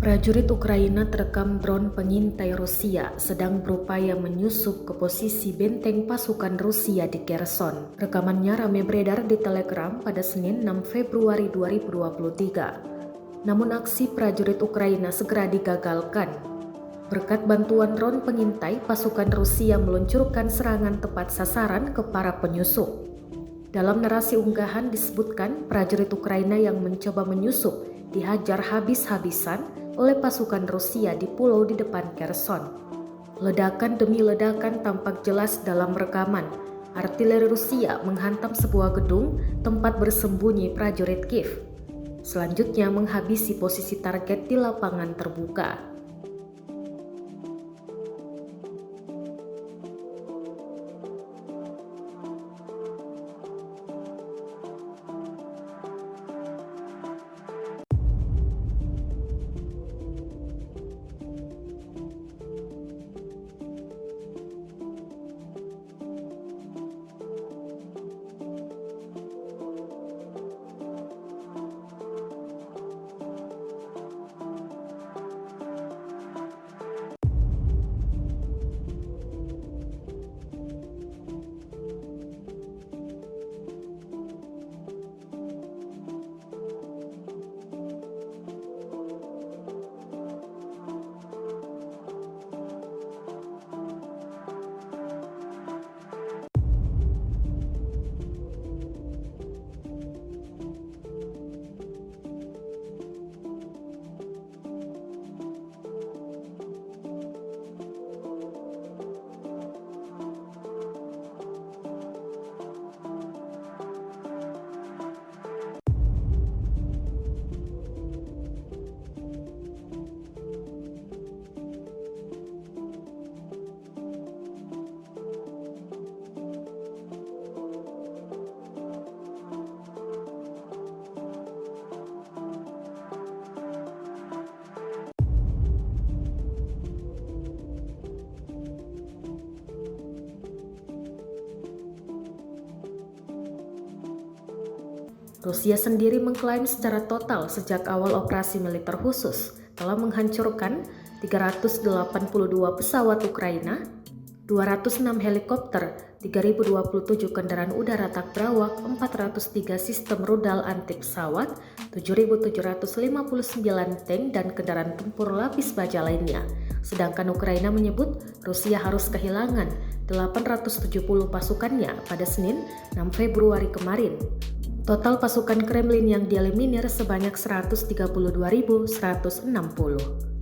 Prajurit Ukraina terekam drone pengintai Rusia sedang berupaya menyusup ke posisi benteng pasukan Rusia di Kherson. Rekamannya ramai beredar di Telegram pada Senin 6 Februari 2023. Namun aksi prajurit Ukraina segera digagalkan. Berkat bantuan drone pengintai, pasukan Rusia meluncurkan serangan tepat sasaran ke para penyusup. Dalam narasi unggahan disebutkan prajurit Ukraina yang mencoba menyusup dihajar habis-habisan oleh pasukan Rusia di pulau di depan Kherson. Ledakan demi ledakan tampak jelas dalam rekaman. Artileri Rusia menghantam sebuah gedung tempat bersembunyi prajurit Kiev. Selanjutnya menghabisi posisi target di lapangan terbuka. Rusia sendiri mengklaim secara total sejak awal operasi militer khusus telah menghancurkan 382 pesawat Ukraina, 206 helikopter, 3027 kendaraan udara tak berawak, 403 sistem rudal anti pesawat, 7.759 tank dan kendaraan tempur lapis baja lainnya. Sedangkan Ukraina menyebut Rusia harus kehilangan 870 pasukannya pada Senin 6 Februari kemarin. Total pasukan Kremlin yang dieliminir sebanyak 132.160.